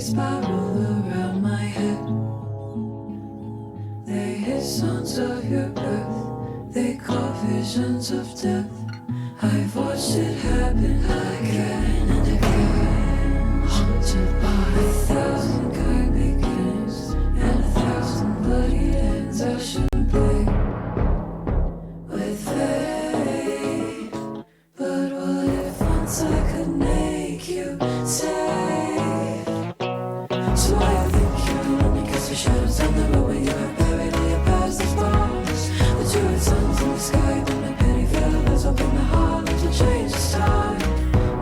spiral around my head. They hear sounds of your breath, they call visions of death. I've watched it happen again and again, haunted by 1,000 kind beginnings and 1,000 bloody ends. I shouldn't play with fate, but what if once I could make you safe? So I think you're alone, cast your shadows on the road when you have buried all your past as bones. The two red suns in the sky, but my penny feathers open the heart to change this time.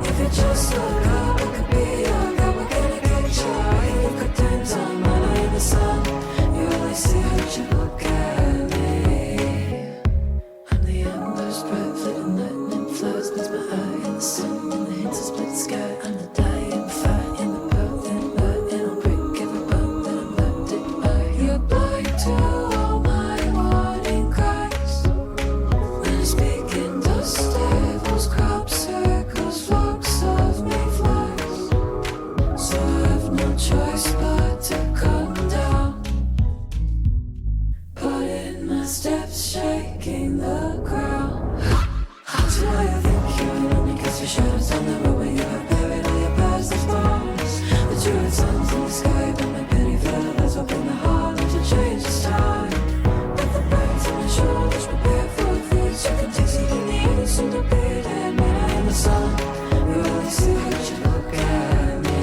If you just look up, it could be your God, we're gonna get you. You've got dimes on my eye in the sun, you only see how you look at me. I'm the embers, bright flitting lightning flies, beats my eye in the sun, and the hints of split sky. I'm the dying fire in the birth and birth, and I'll break every bone that I'm blinded by. You're blind to all my warning cries. When I speak in dust devils, crop circles, flocks of mayflies. So I have no choice but to come down, putting my steps, shaking the ground. So why I think you're alone, cast your shadows on the road when you have buried all your past as bones. The two red suns in the sky, but my penny feathers open the heart to change this time. With the birds on my shoulders, prepare for the feast. You can taste it in the air, soon to be dead man in the sun. You only see how you look at me.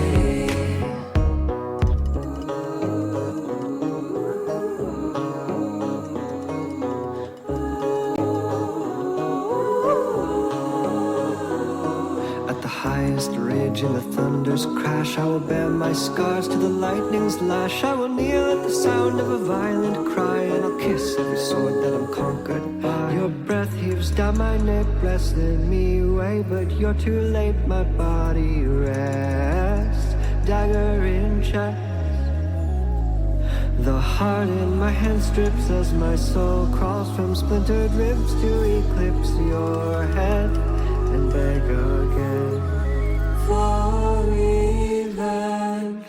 At the highest ridge in the thunder's crash, I will bear my scars to the lightning's lash. I will kneel at the sound of a violent cry, and I'll kiss every sword that I'm conquered by. Your breath heaves down my neck, wresting me away, but you're too late, my body rests, dagger in chest. The heart in my hand strips as my soul crawls from splintered ribs to eclipse your head and beg again For revenge.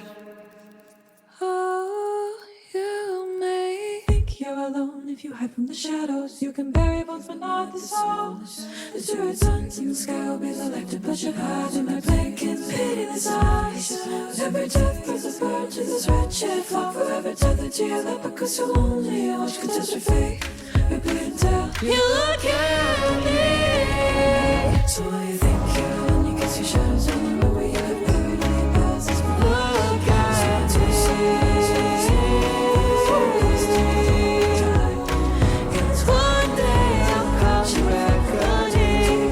Oh, you may think you're alone if you hide from the shadows. You can bury bones but not the souls. The two red suns in the sky will be the light to push your heart in my blanket, pitiless eyes. Every death brings a bird to this wretched flock, forever tethered to your lap because you're lonely. You watch catastrophe repeat until you look at me. So why you think you're alone, you cast your shadows on the road where you have buried all your past as well. Look at me. Cause one day I'll come reckoning,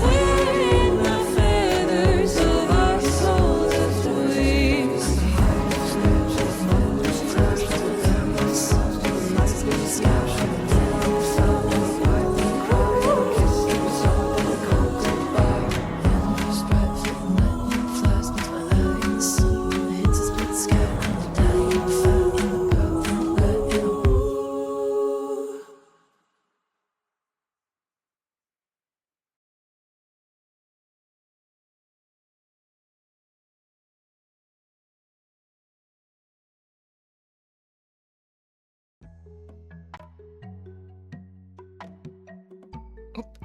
wearing the feathers of our souls as wings.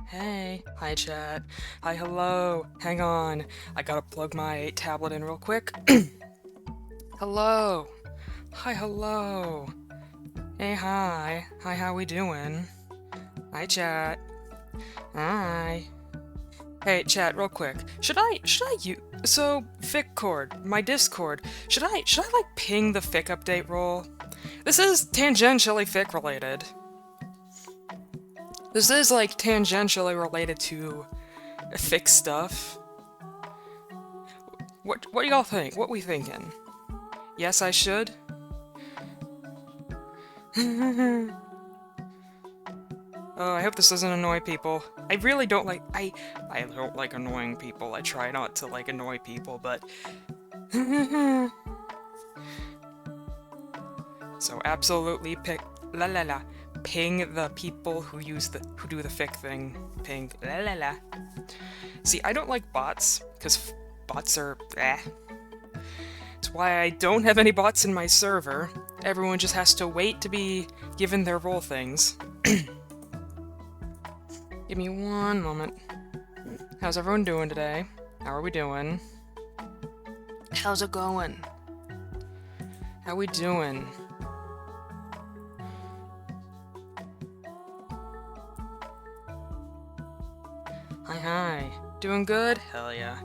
Hey, hi chat. Hi, hello. Hang on. I gotta plug my tablet in real quick. Hello. Hi, hello. Hey, hi. Hi, how we doing? Hi, chat. Hi. Hey, chat, real quick. Should I so, FicCord, my Discord, should I, like, ping the Fic update role? This is tangentially Fic related. This is, like, tangentially related to Fic stuff. What do y'all think? What we thinking? Yes, I should? Oh, I hope this doesn't annoy people. I really don't like- I don't like annoying people. I try not to, like, annoy people, but... So absolutely ping the people who do the fic thing. Ping, la la la. See, I don't like bots, because bots are eh. It's why I don't have any bots in my server. Everyone just has to wait to be given their role things. Give me one moment. How's everyone doing today? How are we doing? How's it going? How we doing? Hi. Doing good? Hell yeah.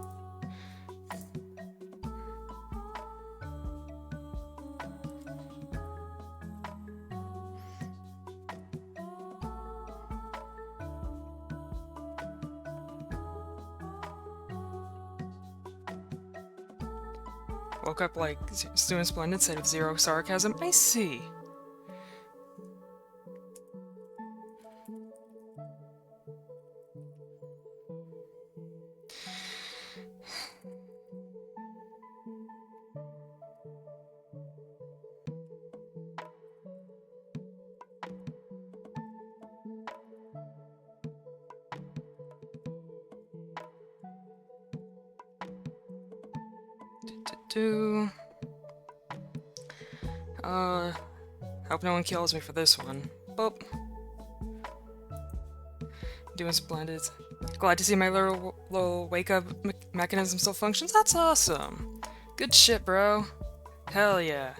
Woke up like doing splendid, said of zero sarcasm. I see. Hope no one kills me for this one. Boop. Doing splendid. Glad to see my little wake-up mechanism still functions. That's awesome. Good shit, bro. Hell yeah.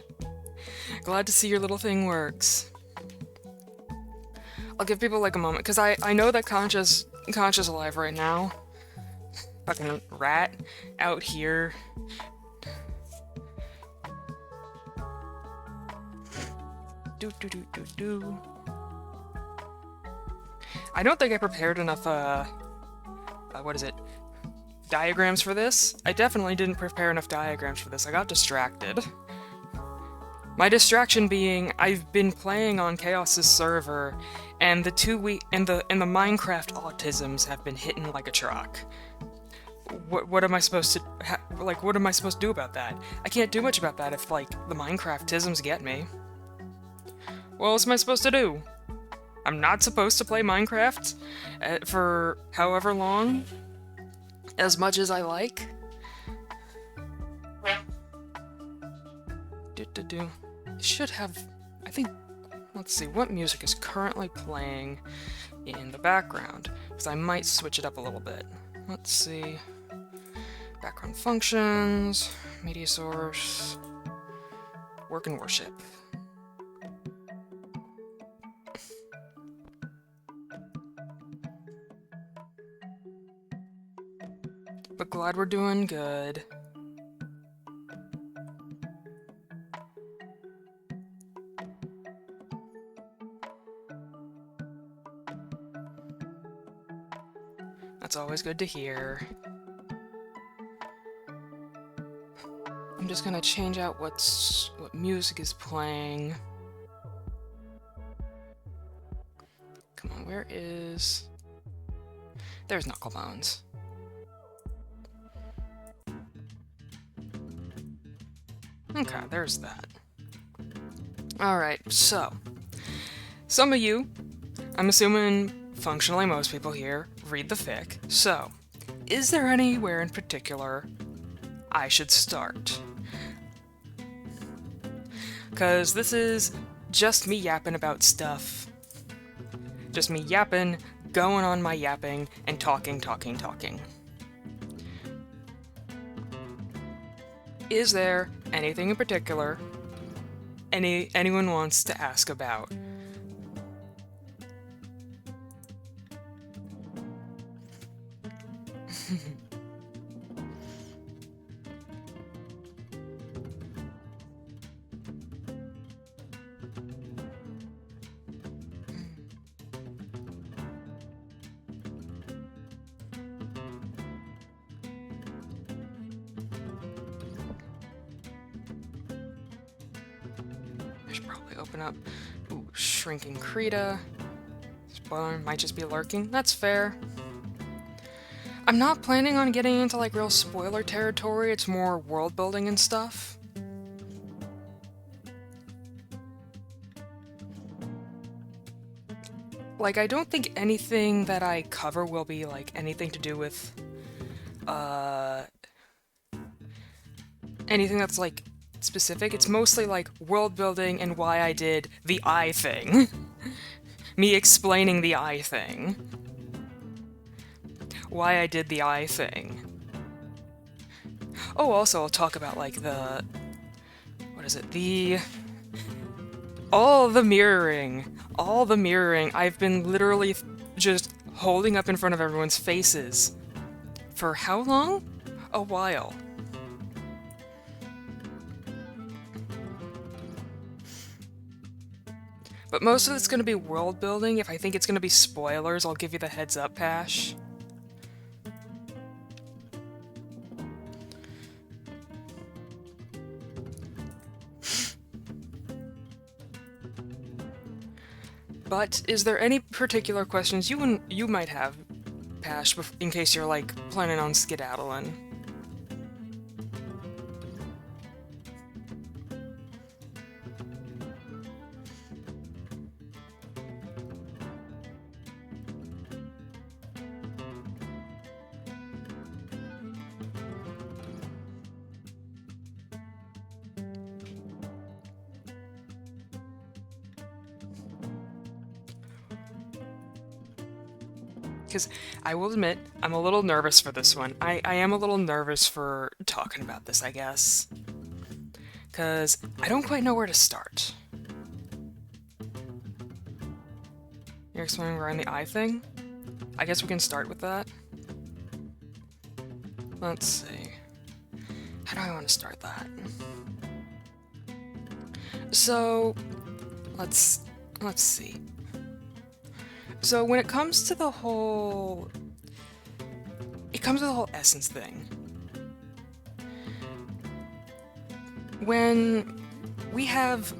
Glad to see your little thing works. I'll give people like a moment, because I know that Concha's alive right now. Fucking rat out here. I don't think I prepared enough, what is it? Diagrams for this? I definitely didn't prepare enough diagrams for this. I got distracted. My distraction being, I've been playing on Chaos's server, and the Minecraft autisms have been hitting like a truck. What am I supposed to, what am I supposed to do about that? I can't do much about that if, like, the Minecraft-tisms get me. What else am I supposed to do? I'm not supposed to play Minecraft for however long, as much as I like. Should have, I think, let's see, what music is currently playing in the background, because I might switch it up a little bit. Let's see, background functions, media source, work and worship. But glad we're doing good. That's always good to hear. I'm just gonna change out what music is playing. Come on, where is... There's Knucklebones. Okay, there's that. Alright, so... Some of you, I'm assuming functionally most people here, read the fic. So, is there anywhere in particular I should start? Because this is just me yapping about stuff. Just me yapping, going on my yapping, and talking. Is there anything in particular anyone wants to ask about? I should probably open up. Ooh, Shrinking Krita. Spoiler, might just be lurking. That's fair. I'm not planning on getting into like real spoiler territory. It's more world building and stuff. Like, I don't think anything that I cover will be like anything to do with anything that's like specific. It's mostly like world building and why I did the eye thing. Me explaining the eye thing. Why I did the eye thing. Oh, also I'll talk about like the... what is it? All the mirroring. All the mirroring. I've been literally just holding up in front of everyone's faces. For how long? A while. But most of it's going to be world building. If I think it's going to be spoilers, I'll give you the heads up, Pash. But is there any particular questions you might have, Pash, in case you're like planning on skedaddling? Because I will admit, I'm a little nervous for this one. I am a little nervous for talking about this, I guess. Because I don't quite know where to start. You're explaining around the eye thing? I guess we can start with that. Let's see. How do I want to start that? So, let's see. So when it comes to the whole... essence thing. When we have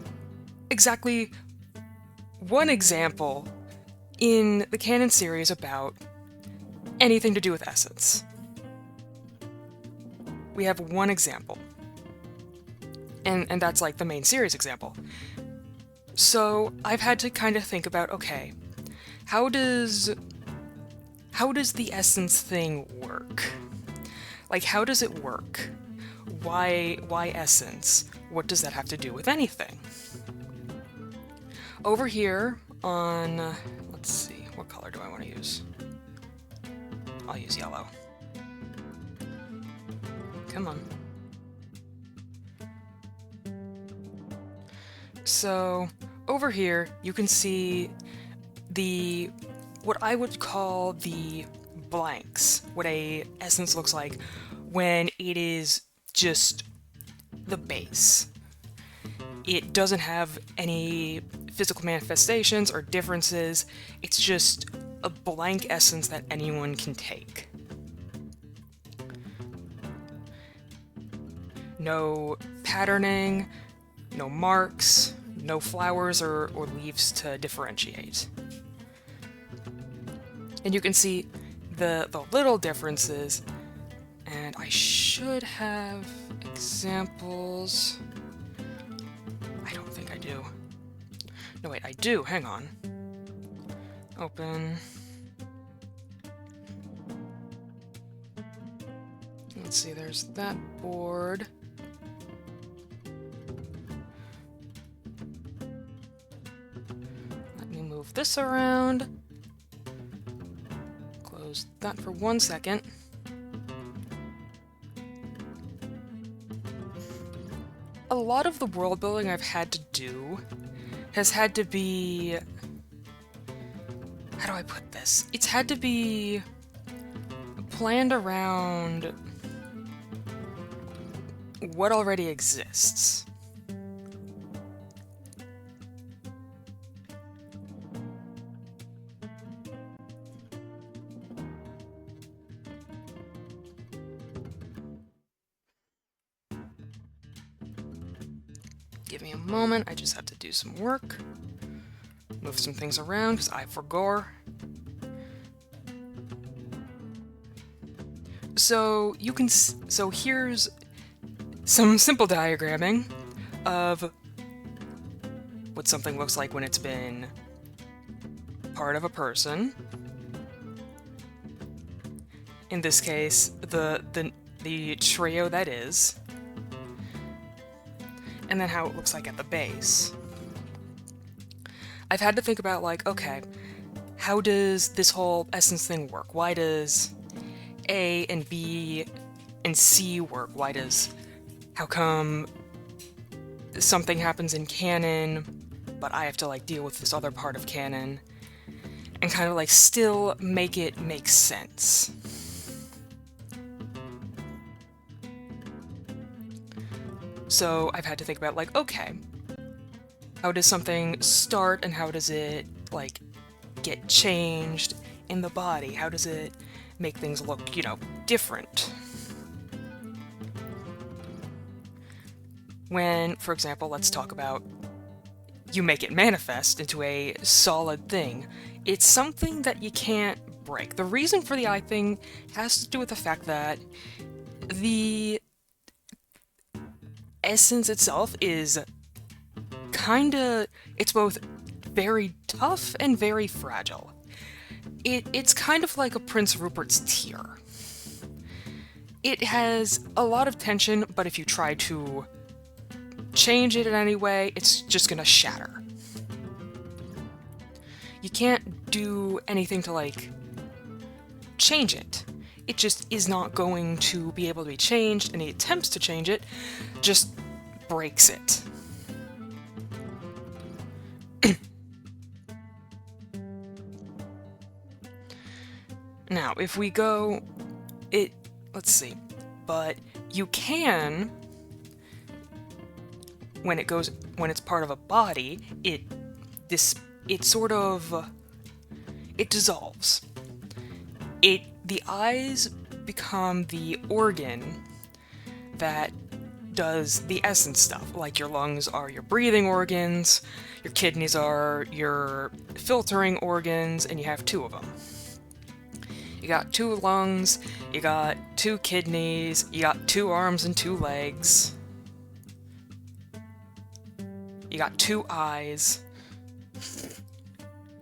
exactly one example in the canon series about anything to do with essence. We have one example. And that's like the main series example. So I've had to kind of think about, okay, how does the essence thing work? Like, how does it work? Why essence? What does that have to do with anything? Over here on, let's see, what color do I want to use? I'll use yellow. Come on. So, over here, you can see what I would call the blanks, what a essence looks like when it is just the base. It doesn't have any physical manifestations or differences, it's just a blank essence that anyone can take. No patterning, no marks, no flowers or leaves to differentiate. And you can see the little differences, and I should have examples. I don't think I do. No, wait, I do. Hang on. Open. Let's see, there's that board. Let me move this around. Close that for 1 second. A lot of the world building I've had to do has had to be... how do I put this? It's had to be planned around what already exists. Give me a moment, I just have to do some work. Move some things around, because I forgot. So, so here's some simple diagramming of what something looks like when it's been part of a person. In this case, the trio that is. and then how it looks like at the base. I've had to think about, like, okay, how does this whole essence thing work? Why does A and B and C work? How come something happens in canon, but I have to, like, deal with this other part of canon, and kind of, like, still make it make sense. So I've had to think about, like, okay, how does something start and how does it, like, get changed in the body? How does it make things look, you know, different? When, for example, let's talk about you make it manifest into a solid thing. It's something that you can't break. The reason for the eye thing has to do with the fact that the essence itself is it's both very tough and very fragile. It's kind of like a Prince Rupert's tear. It has a lot of tension, but if you try to change it in any way, it's just gonna shatter. You can't do anything to, like, change it. It just is not going to be able to be changed. Any attempts to change it just breaks it. Now, if we go, let's see, but you can, when it's part of a body, it dissolves. The eyes become the organ that does the essence stuff. Like, your lungs are your breathing organs, your kidneys are your filtering organs, and you have 2 of them. You got 2 lungs, you got 2 kidneys, you got 2 arms and 2 legs. You got 2 eyes.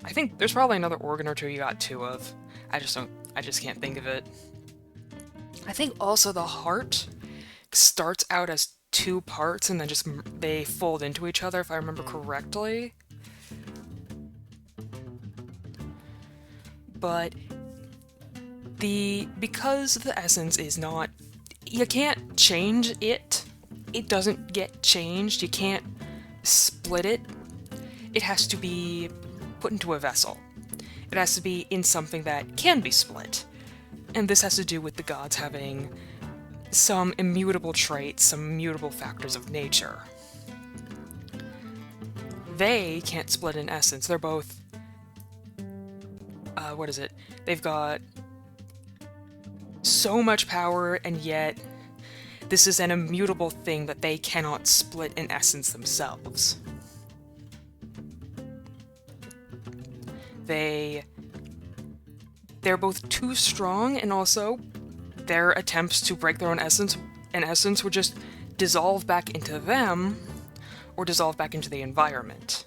I think there's probably another organ or 2 you got 2 of. I just can't think of it. I think also the heart starts out as 2 parts and then they fold into each other, if I remember correctly. But because the essence is not, you can't change it. It doesn't get changed. You can't split it. It has to be put into a vessel. It has to be in something that can be split. And this has to do with the gods having some immutable traits, some immutable factors of nature. They can't split in essence. They're both, they've got so much power, and yet this is an immutable thing that they cannot split in essence themselves. They're both too strong, and also their attempts to break their own essence would just dissolve back into them or dissolve back into the environment.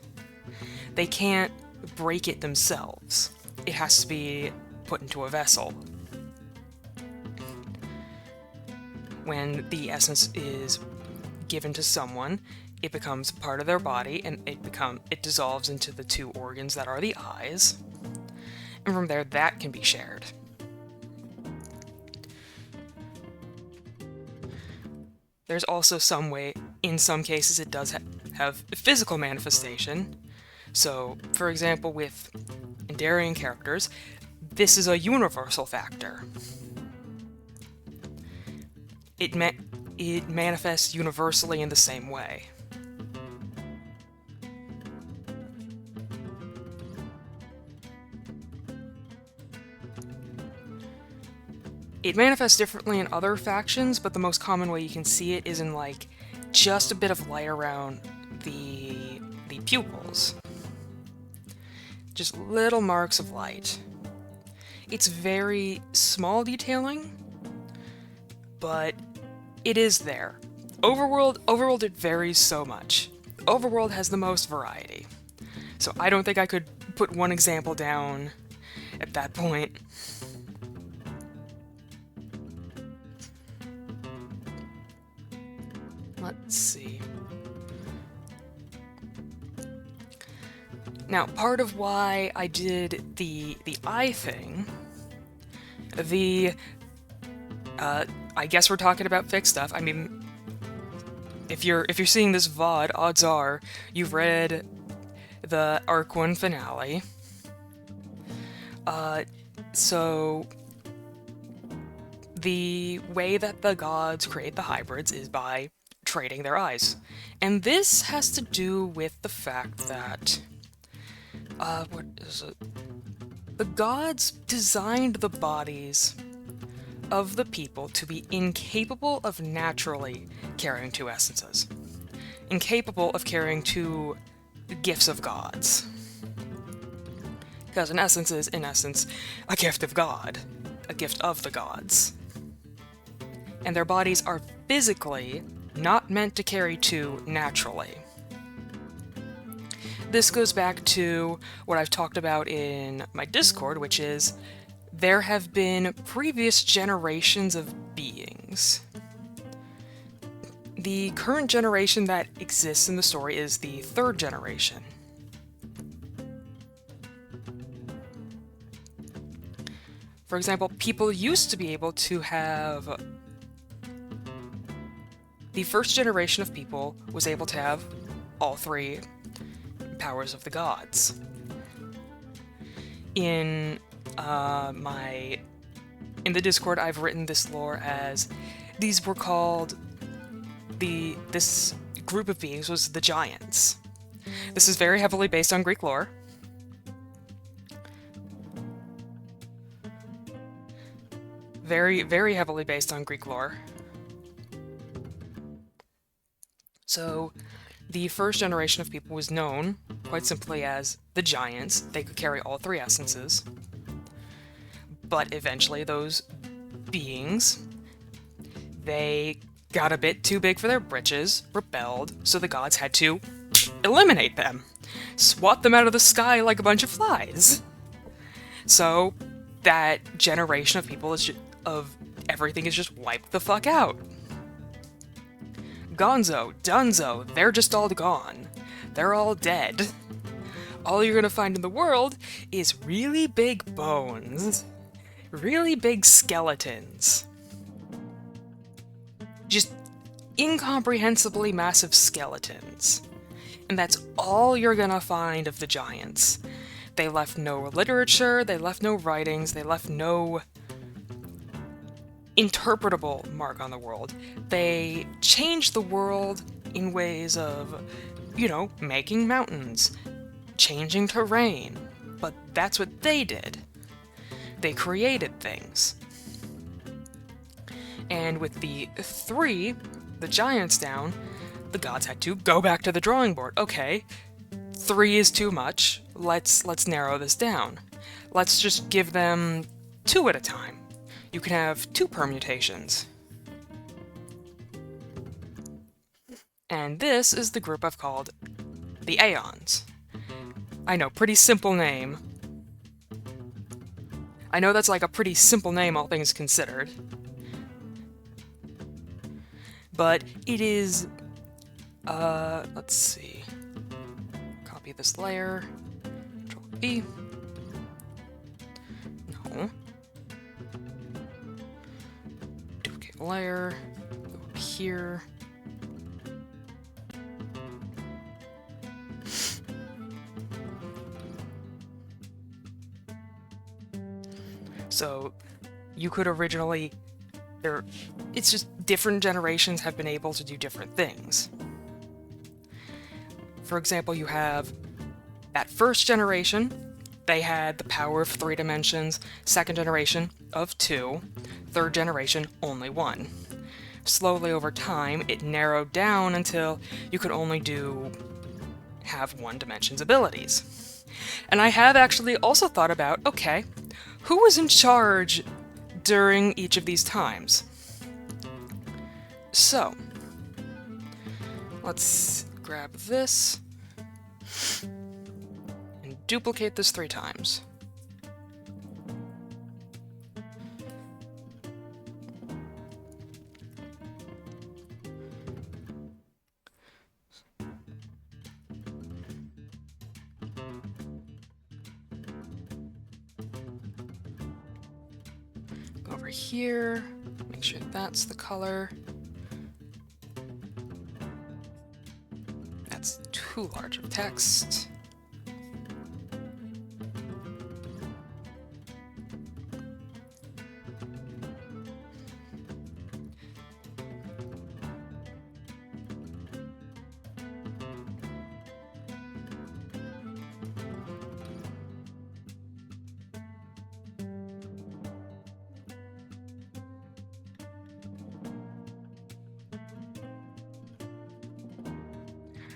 They can't break it themselves. It has to be put into a vessel. When the essence is given to someone, it becomes part of their body, and it dissolves into the 2 organs that are the eyes. And from there, that can be shared. There's also some way, in some cases, it does have physical manifestation. So, for example, with Endarian characters, this is a universal factor. It manifests universally in the same way. It manifests differently in other factions, but the most common way you can see it is in, like, just a bit of light around the pupils. Just little marks of light. It's very small detailing, but it is there. Overworld, it varies so much. Overworld has the most variety. So I don't think I could put one example down at that point. Let's see. Now, part of why I did the eye thing, I guess we're talking about fixed stuff. I mean, if you're seeing this VOD, odds are you've read the Arc 1 finale. So the way that the gods create the hybrids is by trading their eyes. And this has to do with the fact that what is it? The gods designed the bodies of the people to be incapable of naturally carrying two essences, incapable of carrying two gifts of gods. Because an essence is, in essence, a gift of God, a gift of the gods. And their bodies are physically not meant to carry two naturally. This goes back to what I've talked about in my Discord, which is there have been previous generations of beings. The current generation that exists in the story is the third generation. For example, people used to be able to have... The first generation of people was able to have all three powers of the gods. In the Discord, I've written this lore as these were called this group of beings was the Giants. This is very heavily based on Greek lore. Very, very heavily based on Greek lore. So, the first generation of people was known, quite simply, as the Giants. They could carry all three essences. But eventually those beings, they got a bit too big for their britches, rebelled, so the gods had to eliminate them. Swat them out of the sky like a bunch of flies. So, that generation of people of everything is just wiped the fuck out. Gonzo, Dunzo, they're just all gone. They're all dead. All you're gonna find in the world is really big bones. Really big skeletons. Just incomprehensibly massive skeletons. And that's all you're gonna find of the Giants. They left no literature, they left no writings, they left no interpretable mark on the world. They changed the world in ways of, making mountains, changing terrain, but that's what they did. They created things. And with the Giants down, the gods had to go back to the drawing board. Okay, 3 is too much. Let's narrow this down. Let's just give them 2 at a time. You can have 2 permutations. And this is the group I've called the Aeons. I know, pretty simple name. I know that's like a pretty simple name, all things considered. But it is... let's see. Copy this layer. Control B. No. Duplicate layer. Go up here. So, you could originally... It's just different generations have been able to do different things. For example, you have that first generation, they had the power of 3 dimensions, second generation of 2, third generation only 1. Slowly over time, it narrowed down until you could only have 1 dimension's abilities. And I have actually also thought about, okay, who was in charge during each of these times? So, let's grab this and duplicate this 3 times. over here. Make sure that's the color. That's too large of text.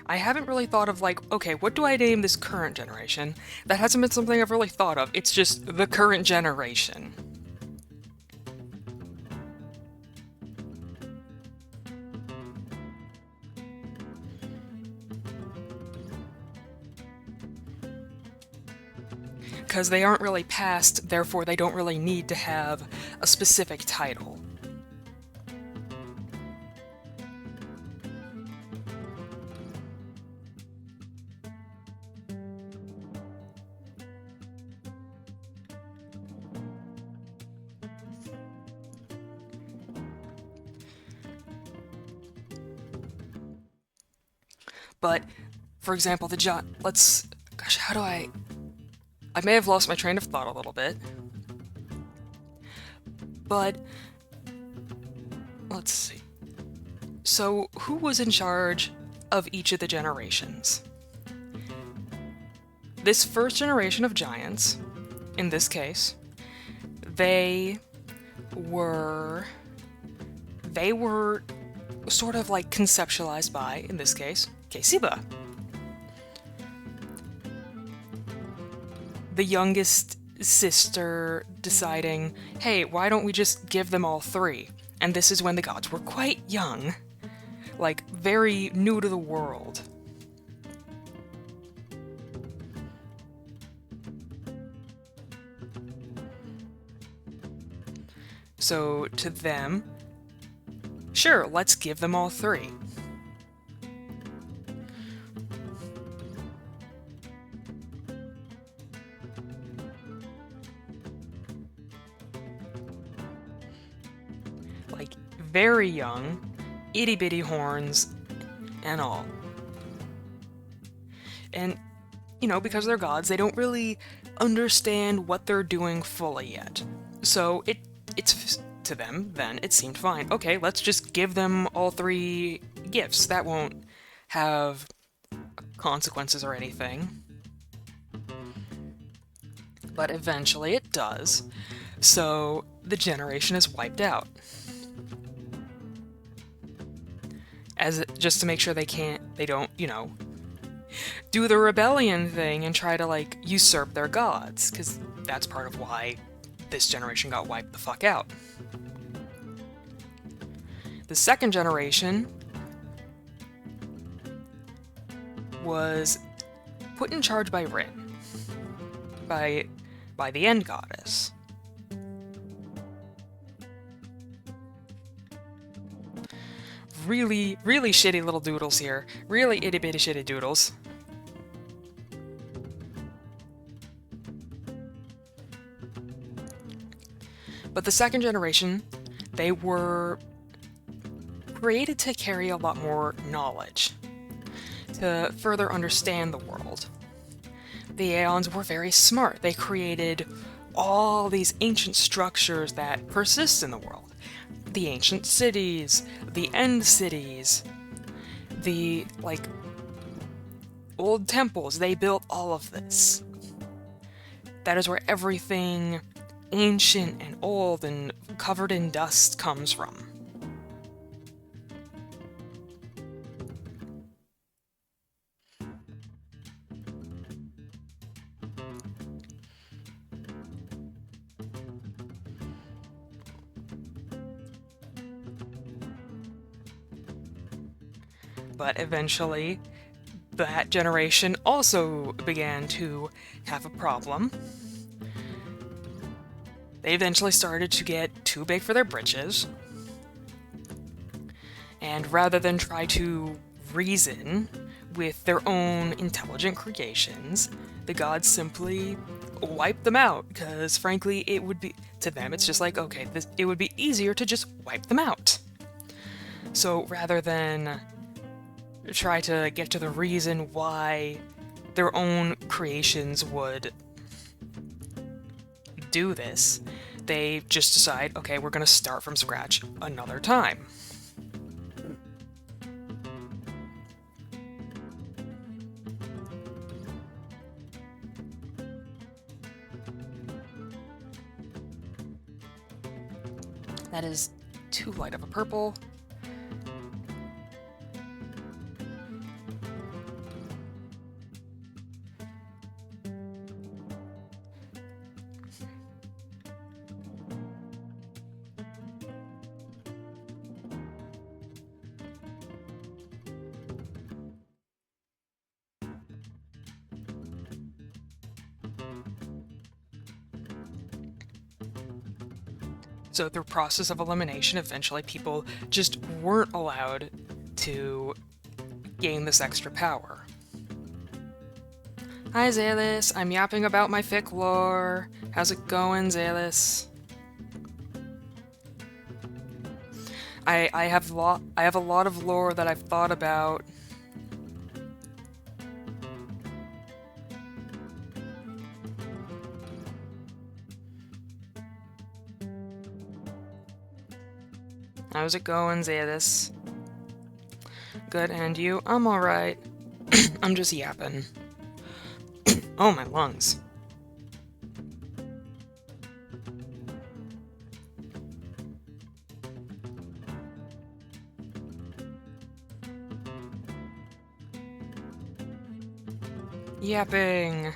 I haven't really thought of, like, okay, what do I name this current generation? That hasn't been something I've really thought of. It's just the current generation. Because they aren't really past, therefore they don't really need to have a specific title. But, for example, gosh, how do I may have lost my train of thought a little bit. But, let's see. So, who was in charge of each of the generations? This first generation of giants, in this case, they were sort of like conceptualized by, in this case, Kesiba. The youngest sister deciding, hey, why don't we just give them all three? And this is when the gods were quite young, like very new to the world. So to them, sure, let's give them all three. Like, very young, itty-bitty horns, and all. And, you know, because they're gods, they don't really understand what they're doing fully yet. So it's to them, then, it seemed fine. Okay, let's just give them all three gifts. That won't have consequences or anything. But eventually it does. So the generation is wiped out. Just to make sure they don't, you know, do the rebellion thing and try to, like, usurp their gods, because that's part of why this generation got wiped the fuck out. The second generation was put in charge by Rin, by the End Goddess. Really, really shitty little doodles here. Really itty-bitty shitty doodles. But the second generation, they were created to carry a lot more knowledge, to further understand the world. The Aeons were very smart. They created all these ancient structures that persist in the world. The ancient cities, the end cities, the, like, old temples. They built all of this. That is where everything ancient and old and covered in dust comes from. But eventually, that generation also began to have a problem. They eventually started to get too big for their britches. And rather than try to reason with their own intelligent creations, the gods simply wipe them out, because frankly, it would be, to them, it's just like, okay, it would be easier to just wipe them out. So rather than try to get to the reason why their own creations would do this, they just decide, okay, we're going to start from scratch another time. That is too light of a purple. So through process of elimination, eventually people just weren't allowed to gain this extra power. Hi Zalis, I'm yapping about my fic lore. How's it going, Zalis? I have a lot of lore that I've thought about. How's it going, Zalis? Good, and you? I'm alright. I'm just yapping. Oh, my lungs. Yapping.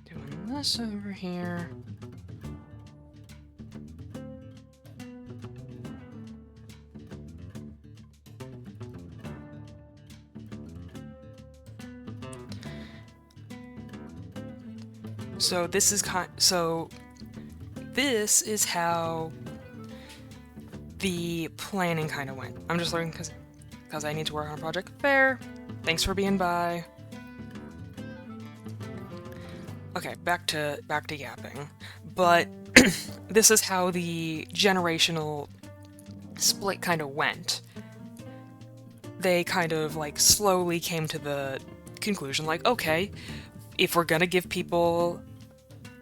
Doing this over here. So this is how the planning kind of went. I'm just learning because I need to work on a project. Fair. Thanks for being by. Okay, back to yapping. But this is how the generational split kind of went. They kind of like slowly came to the conclusion like, okay, if we're gonna give people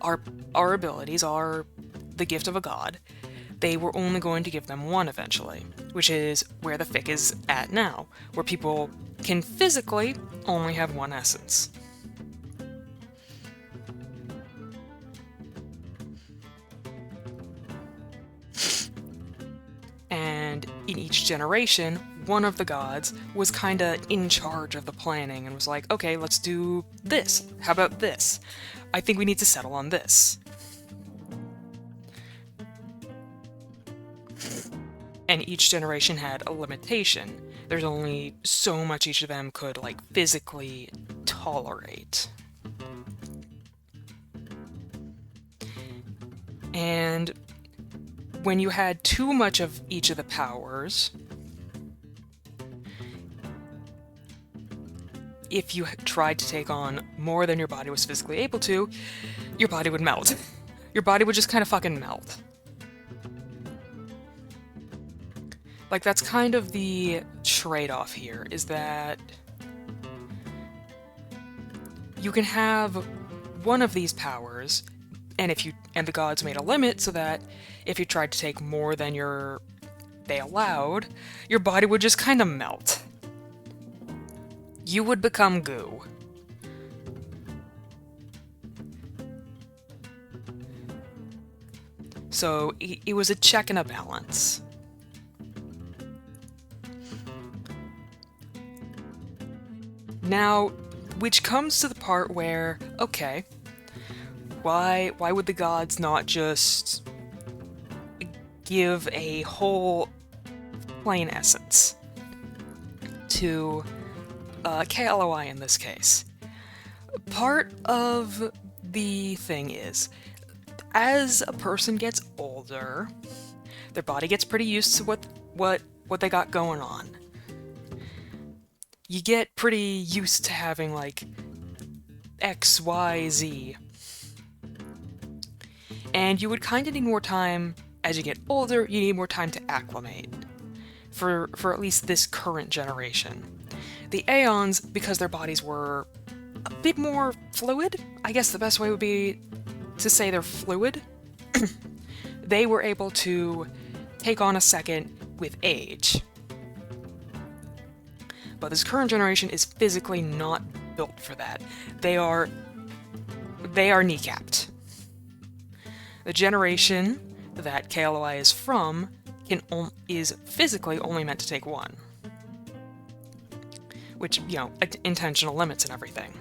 our abilities, the gift of a god, they were only going to give them one eventually, which is where the fic is at now, where people can physically only have one essence. And in each generation, one of the gods was kinda in charge of the planning and was like, okay, let's do this. How about this? I think we need to settle on this. And each generation had a limitation. There's only so much each of them could, like, physically tolerate. And when you had too much of each of the powers, if you tried to take on more than your body was physically able to, your body would melt. Your body would just kind of fucking melt. Like, that's kind of the trade-off here, is that you can have one of these powers, and the gods made a limit so that if you tried to take more than they allowed, your body would just kind of melt. You would become goo. So it was a check and a balance. Now, which comes to the part where, okay, why would the gods not just give a whole plain essence to KLOI in this case? Part of the thing is, as a person gets older, their body gets pretty used to what they got going on. You get pretty used to having like X, Y, Z. And you would kind of need more time as you get older, you need more time to acclimate. For at least this current generation. The Aeons, because their bodies were a bit more fluid, I guess the best way would be to say they're fluid, they were able to take on a second with age. But this current generation is physically not built for that. They are kneecapped. The generation that KLOI is from is physically only meant to take one. Which, you know, intentional limits and everything.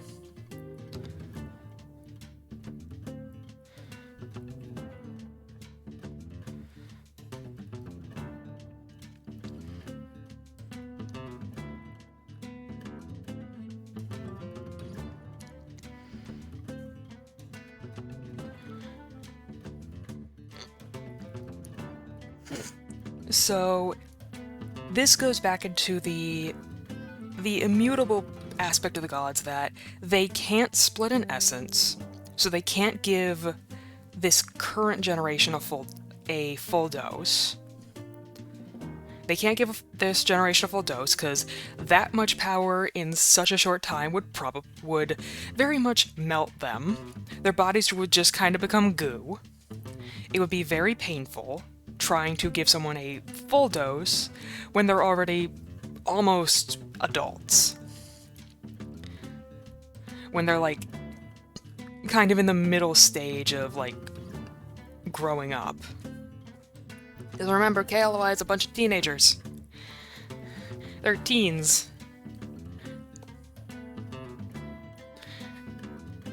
So, this goes back into the immutable aspect of the gods that they can't split an essence, so they can't give this current generation a full dose. They can't give this generation a full dose because that much power in such a short time would very much melt them. Their bodies would just kind of become goo. It would be very painful trying to give someone a full dose when they're already almost adults. When they're like kind of in the middle stage of like growing up. Because remember, KLOI is a bunch of teenagers. They're teens.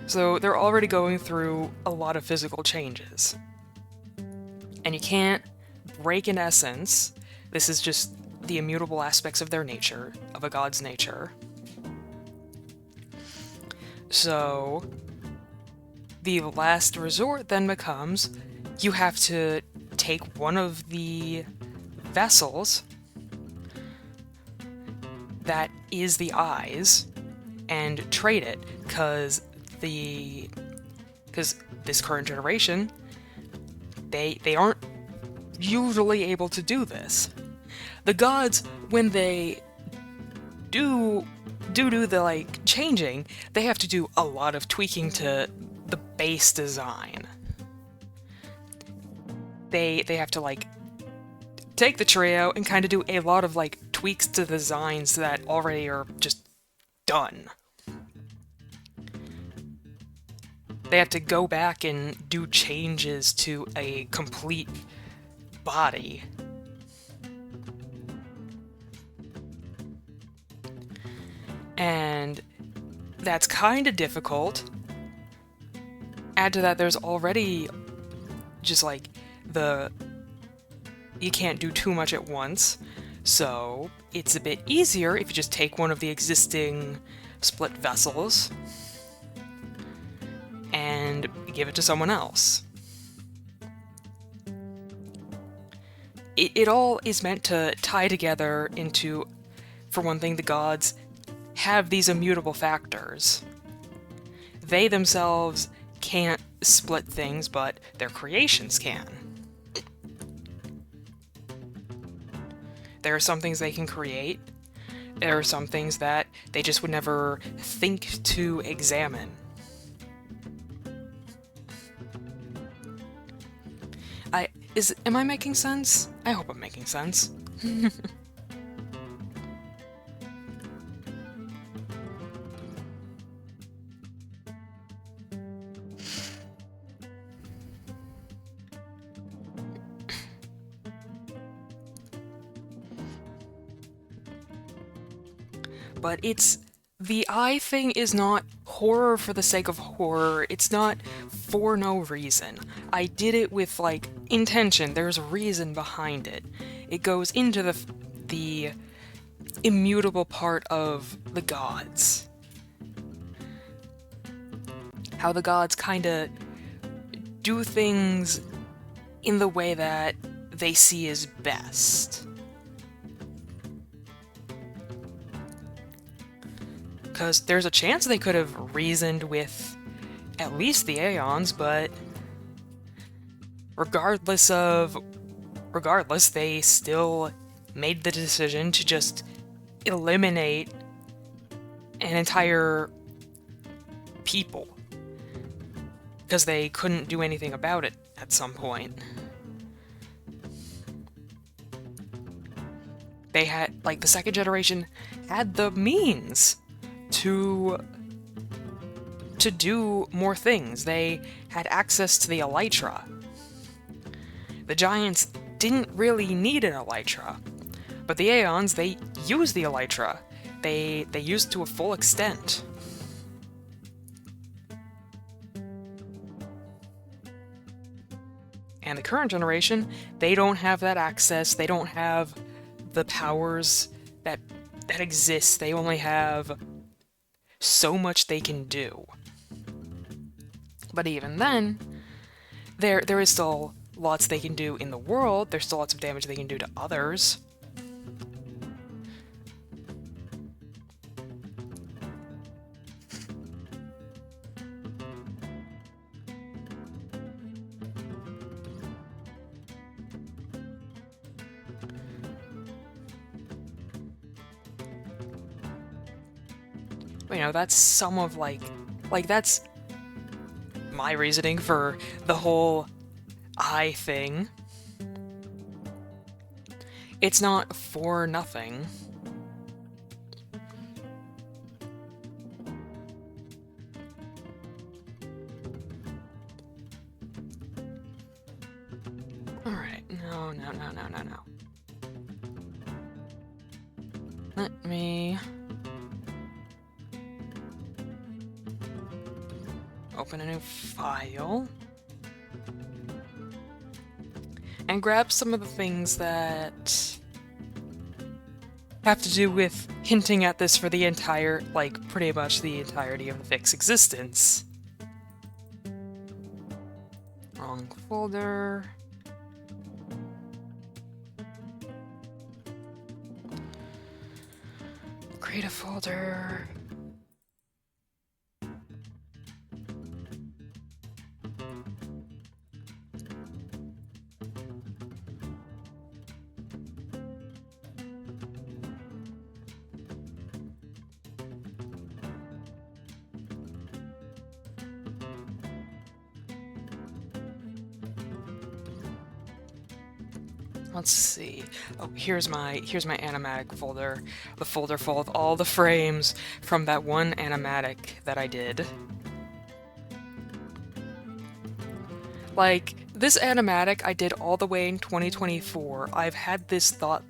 So they're already going through a lot of physical changes. And you can't break an essence. This is just the immutable aspects of their nature, of a god's nature. So the last resort then becomes you have to take one of the vessels that is the eyes and trade it, because this current generation, they aren't usually able to do this. The gods, when they do the like changing, they have to do a lot of tweaking to the base design. They have to like take the trio and kind of do a lot of like tweaks to the designs that already are just done. They have to go back and do changes to a complete body. And that's kind of difficult. Add to that, there's already just like you can't do too much at once, so it's a bit easier if you just take one of the existing split vessels and give it to someone else. It all is meant to tie together into, for one thing, the gods have these immutable factors. They themselves can't split things, but their creations can. There are some things they can create. There are some things that they just would never think to examine. Am I making sense? I hope I'm making sense. But it's the eye thing is not horror for the sake of horror. It's not for no reason. I did it with, like, intention. There's a reason behind it. It goes into the immutable part of the gods. How the gods kinda do things in the way that they see as best. Because there's a chance they could have reasoned with at least the Aeons, but regardless, they still made the decision to just eliminate an entire people. Because they couldn't do anything about it at some point. They had, like, the second generation had the means to do more things. They had access to the Elytra. The Giants didn't really need an Elytra, but the Aeons, they used the Elytra. They used it to a full extent. And the current generation, they don't have that access. They don't have the powers that exist. They only have so much they can do. But even then, there is still lots they can do in the world. There's still lots of damage they can do to others. You know, that's some of, like, that's my reasoning for the whole eye thing. It's not for nothing. Alright, no. Let me open a new file and grab some of the things that have to do with hinting at this for the entire, like, pretty much the entirety of the Vic's existence. Wrong folder. Create a folder. Let's see. Oh, here's my animatic folder. The folder full of all the frames from that one animatic that I did. Like, this animatic I did all the way in 2024. I've had this thought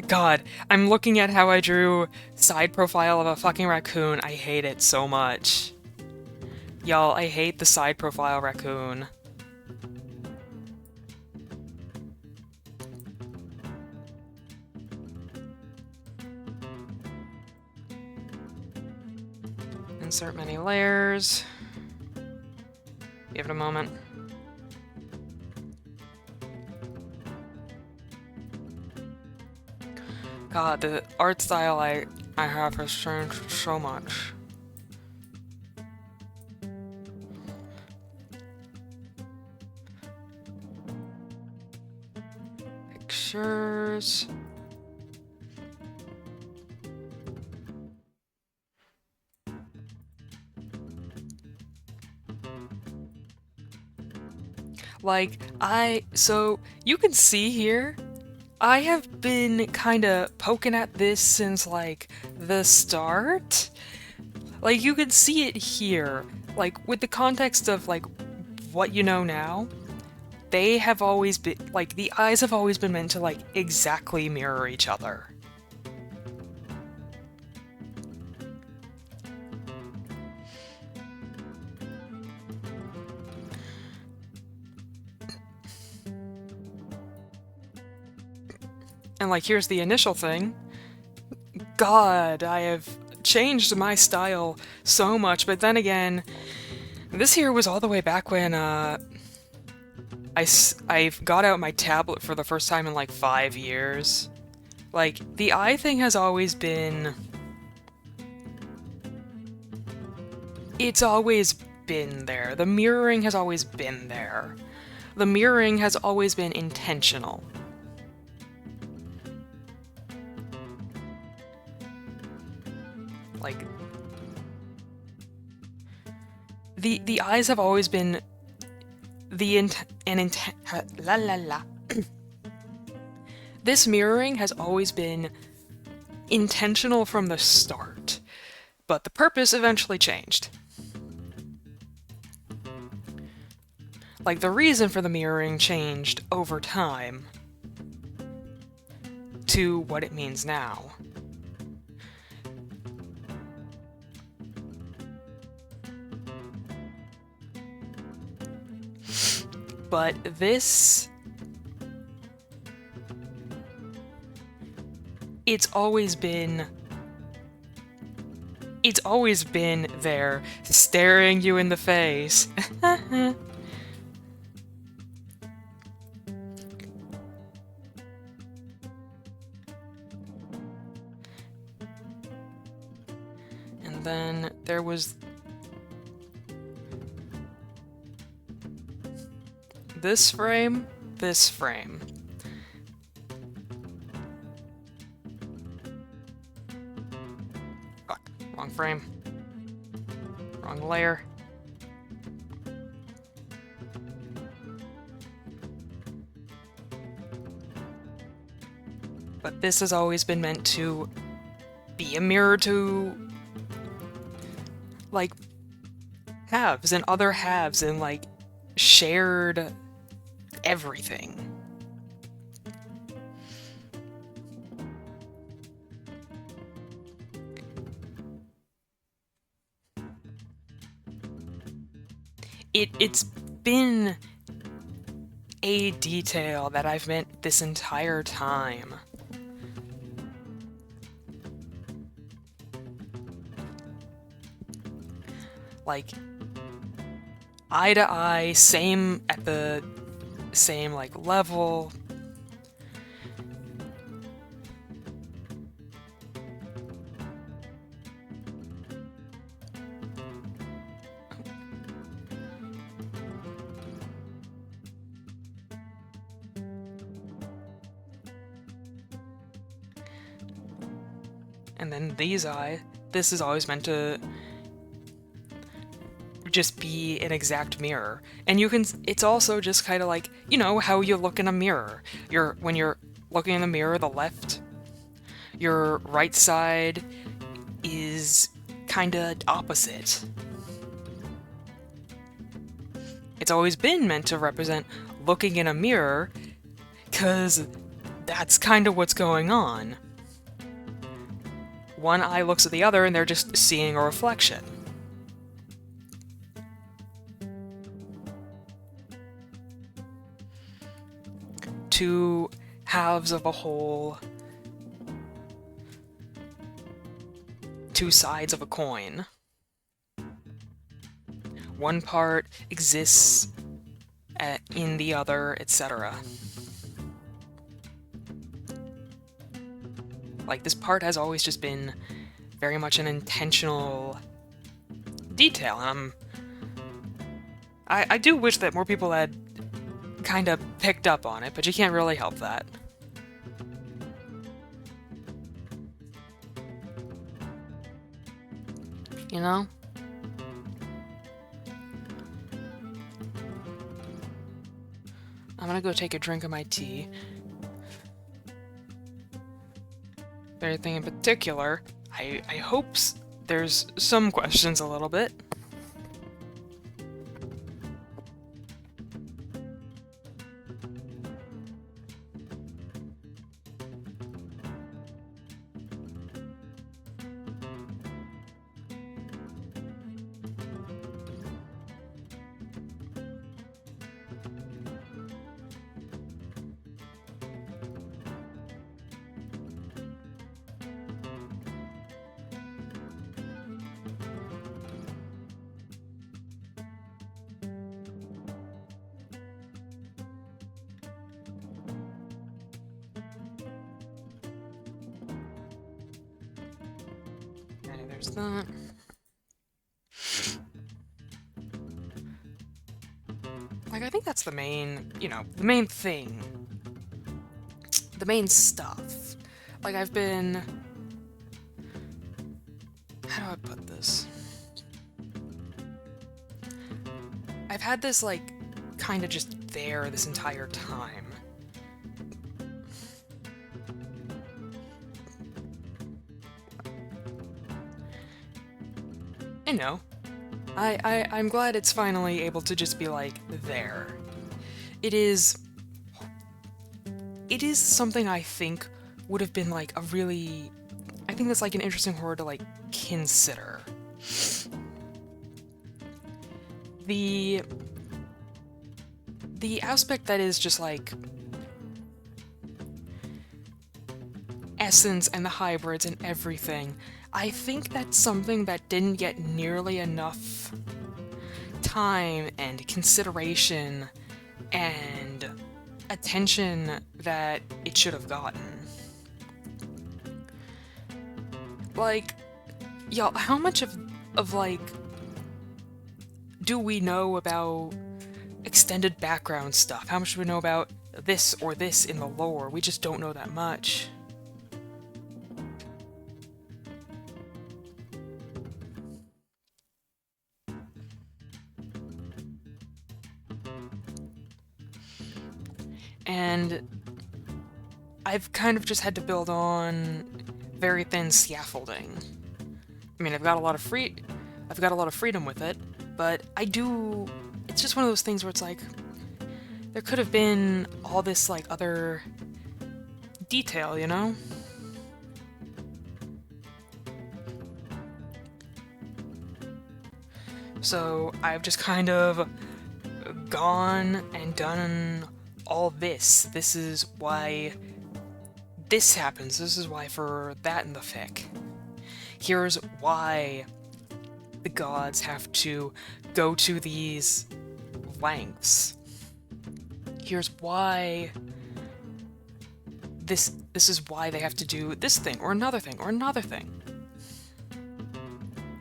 God, I'm looking at how I drew side profile of a fucking raccoon. I hate it so much. Y'all, I hate the side profile raccoon. Insert many layers. Give it a moment. God, the art style I have has changed so much. Pictures. Like, so you can see here, I have been kinda poking at this since, like, the start. Like, you can see it here. Like, with the context of, like, what you know now, they have always been, like, the eyes have always been meant to, like, exactly mirror each other. And like, here's the initial thing. God, I have changed my style so much, but then again, this here was all the way back when I got out my tablet for the first time in like 5 years. Like, the eye thing has always been... It's always been there. The mirroring has always been there. The mirroring has always been intentional. Like, the eyes have always been la la la. This mirroring has always been intentional from the start, but the purpose eventually changed. Like, the reason for the mirroring changed over time to what it means now. But this... It's always been there, staring you in the face. And then there was this frame, this frame. Fuck, wrong frame. Wrong layer. But this has always been meant to be a mirror to, like, halves and other halves and, like, shared everything. It's been a detail that I've meant this entire time. Like, eye to eye, same at the same, like, level. And then these eye, this is always meant to just be an exact mirror. And you can, it's also just kind of like, you know, how you look in a mirror. When you're looking in the mirror, the left, your right side is kind of opposite. It's always been meant to represent looking in a mirror, because that's kind of what's going on. One eye looks at the other and they're just seeing a reflection. Two halves of a whole, two sides of a coin. One part exists in the other, etc. Like, this part has always just been very much an intentional detail, and I do wish that more people had kind of picked up on it, but you can't really help that. You know? I'm gonna go take a drink of my tea. Anything in particular, I hope there's some questions a little bit. there's that. Like, I think that's the main, the main thing. The main stuff. Like, I've been... How do I put this? I've had this, like, kind of just there this entire time. I know. I'm glad it's finally able to just be, like, there. It is something I think would have been, like, I think that's, like, an interesting horror to, like, consider. The aspect that is just, like, essence and the hybrids and everything, I think that's something that didn't get nearly enough time and consideration and attention that it should have gotten. Like, y'all, how much of like, do we know about extended background stuff? How much do we know about this or this in the lore? We just don't know that much. And I've kind of just had to build on very thin scaffolding. I mean, I've got a lot of freedom with it, but it's just one of those things where it's like, there could have been all this, like, other detail, you know? So I've just kind of gone and done all this. This is why this happens. This is why for that in the fic. Here's why the gods have to go to these lengths. Here's why this is why they have to do this thing or another thing or another thing.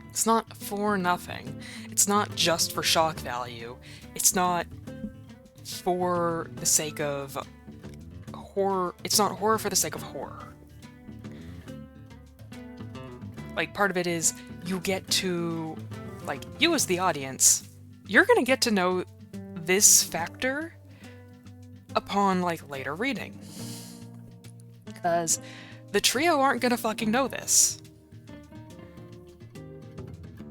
It's not for nothing. It's not just for shock value. It's not for the sake of horror. It's not horror for the sake of horror. Like, part of it is you get to, like, you as the audience, you're gonna get to know this factor upon, like, later reading. Because the trio aren't gonna fucking know this.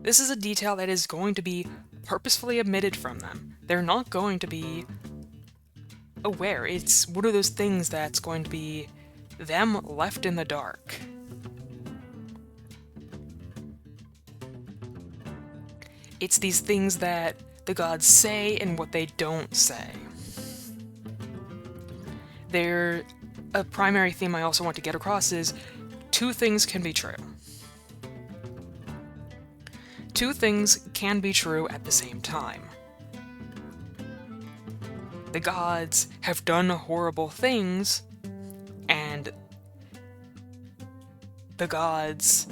This is a detail that is going to be purposefully omitted from them. They're not going to be aware. It's one of those things that's going to be them left in the dark. It's these things that the gods say and what they don't say. A primary theme I also want to get across is two things can be true. Two things can be true at the same time. The gods have done horrible things, and the gods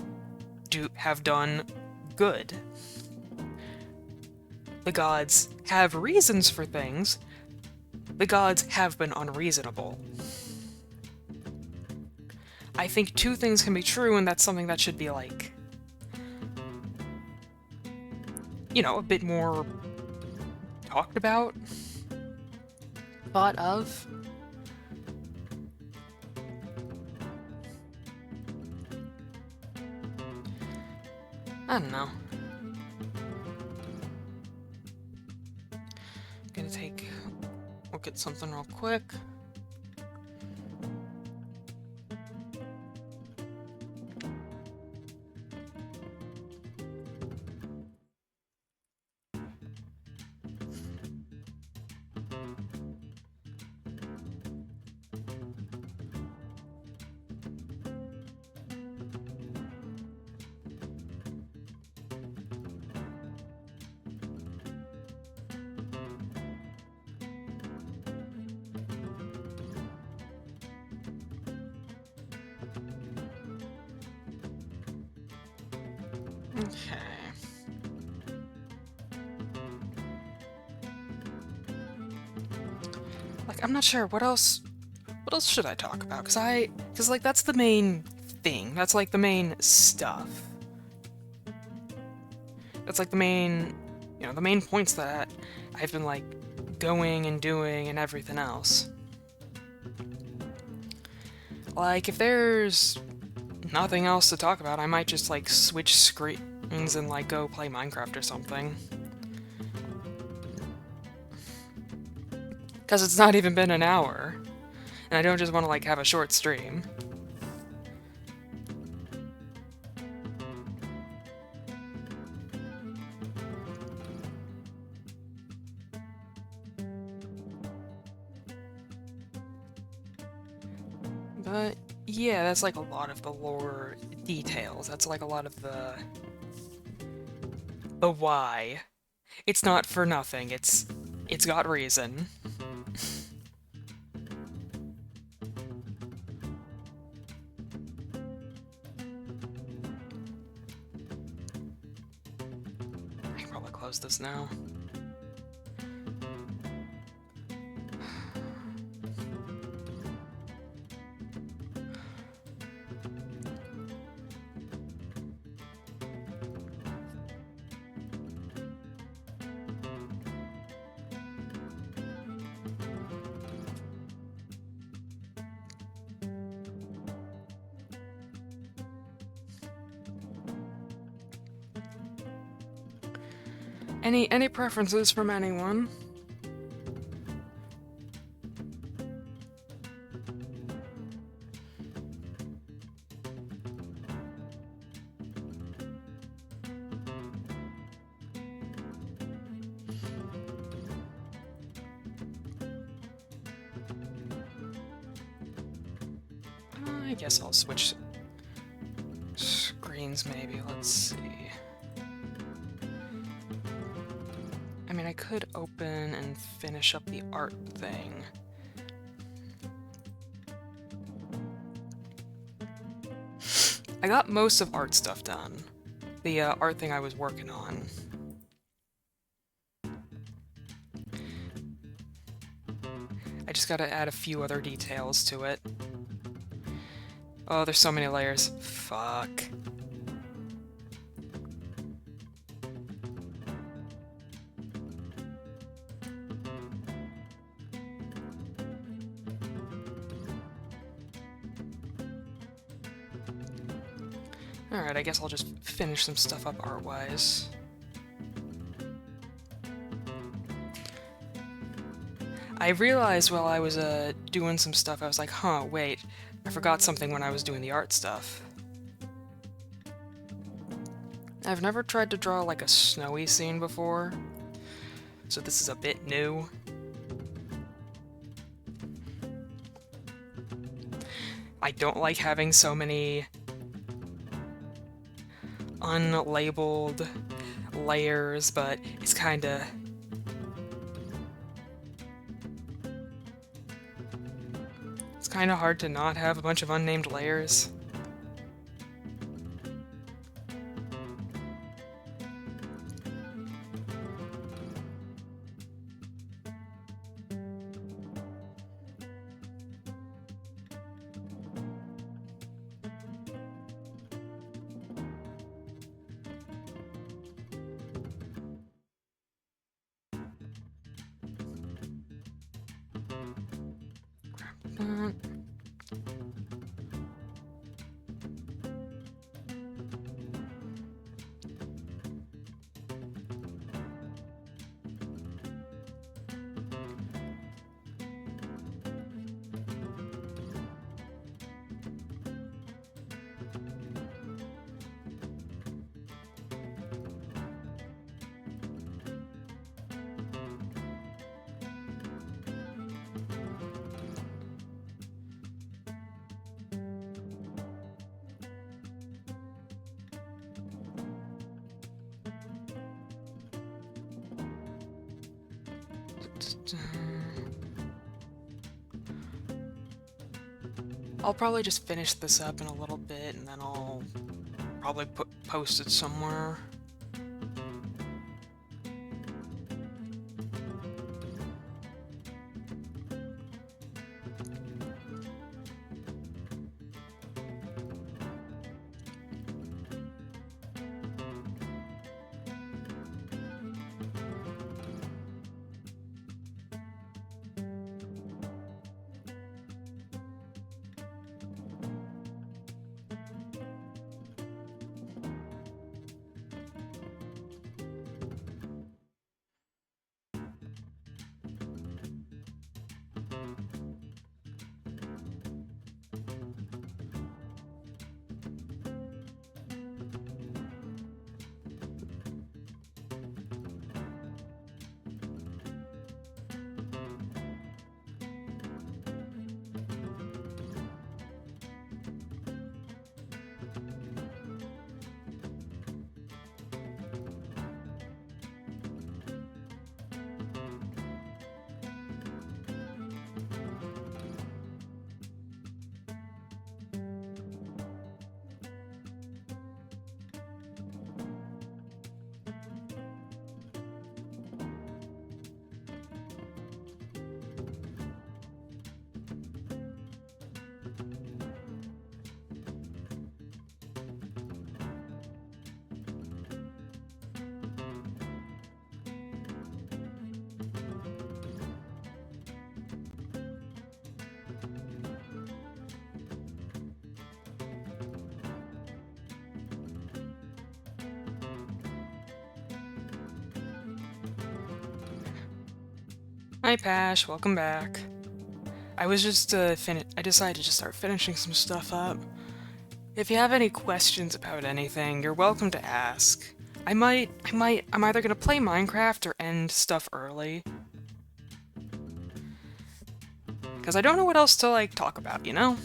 have done good. The gods have reasons for things. The gods have been unreasonable. I think two things can be true, and that's something that should be, like, a bit more talked about, thought of. I don't know. Look at something real quick. Okay. Like, I'm not sure, what else should I talk about? Because, like, that's the main thing. That's, like, the main stuff. That's, like, the main, the main points that I've been, like, going and doing and everything else. Like, if there's nothing else to talk about, I might just, like, switch screens and, like, go play Minecraft or something. Because it's not even been an hour. And I don't just want to, like, have a short stream. But, yeah, that's, like, a lot of the lore details. That's, like, a lot of the why. It's not for nothing. It's got reason. I can probably close this now. Any preferences from anyone? I guess I'll switch screens maybe. Let's see. I mean, I could open and finish up the art thing. I got most of art stuff done. The art thing I was working on. I just gotta add a few other details to it. Oh, there's so many layers. Fuck. Alright, I guess I'll just finish some stuff up art-wise. I realized while I was doing some stuff, I was like, huh, wait, I forgot something when I was doing the art stuff. I've never tried to draw like a snowy scene before, so this is a bit new. I don't like having so many unlabeled layers, but it's kinda... It's kinda hard to not have a bunch of unnamed layers. Grab that. I'll probably just finish this up in a little bit, and then I'll probably posted somewhere. Hi Pash, welcome back. I was just I decided to just start finishing some stuff up. If you have any questions about anything, you're welcome to ask. I'm either gonna play Minecraft or end stuff early. Because I don't know what else to, like, talk about, you know?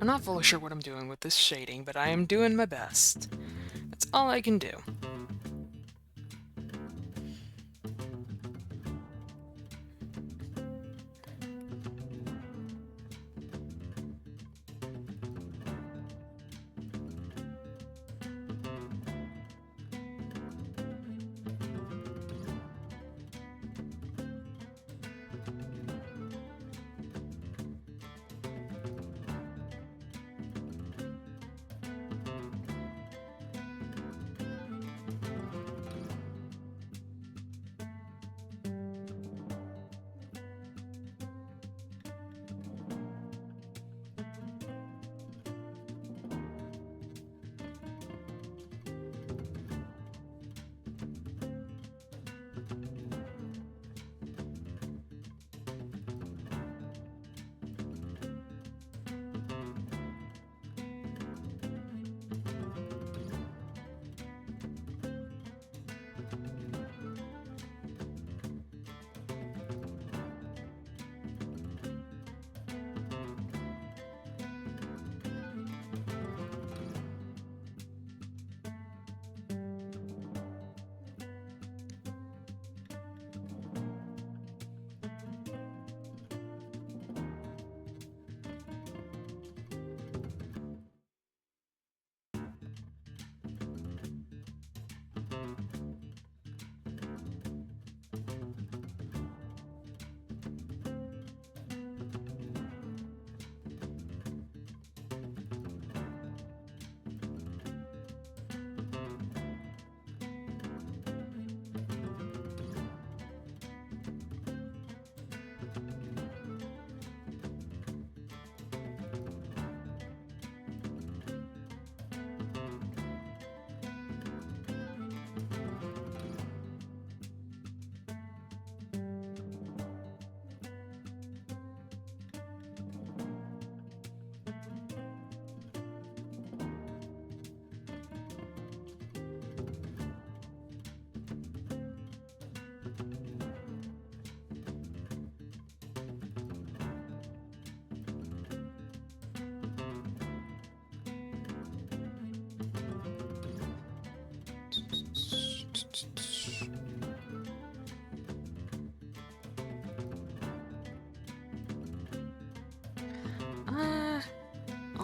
I'm not fully sure what I'm doing with this shading, but I am doing my best. That's all I can do.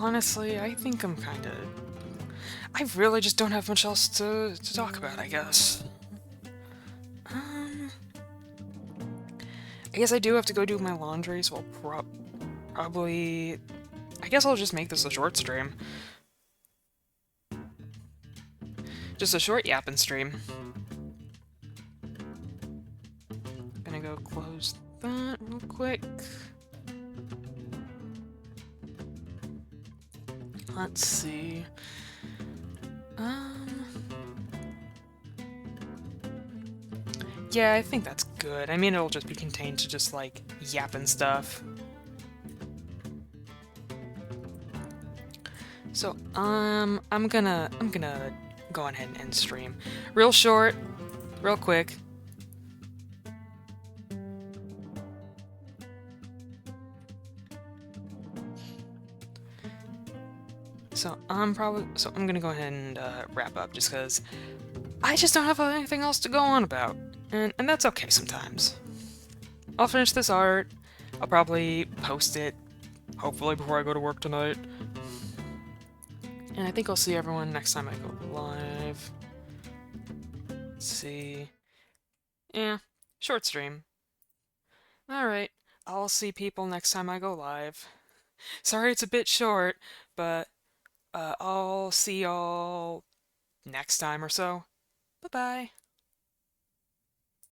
honestly, I think I'm kind of... I really just don't have much else to talk about, I guess. Um, I guess I do have to go do my laundry, so I'll probably... I guess I'll just make this a short stream. Just a short yapping stream. Gonna go close that real quick. Let's see. Yeah, I think that's good. I mean, it'll just be contained to just, like, yapping stuff. So, I'm gonna go ahead and end stream. Real short, real quick. So, I'm gonna go ahead and wrap up just because I just don't have anything else to go on about. And that's okay sometimes. I'll finish this art. I'll probably post it, hopefully before I go to work tonight. And I think I'll see everyone next time I go live. Let's see. Yeah, short stream. Alright, I'll see people next time I go live. Sorry it's a bit short, but I'll see y'all next time or so. Bye-bye.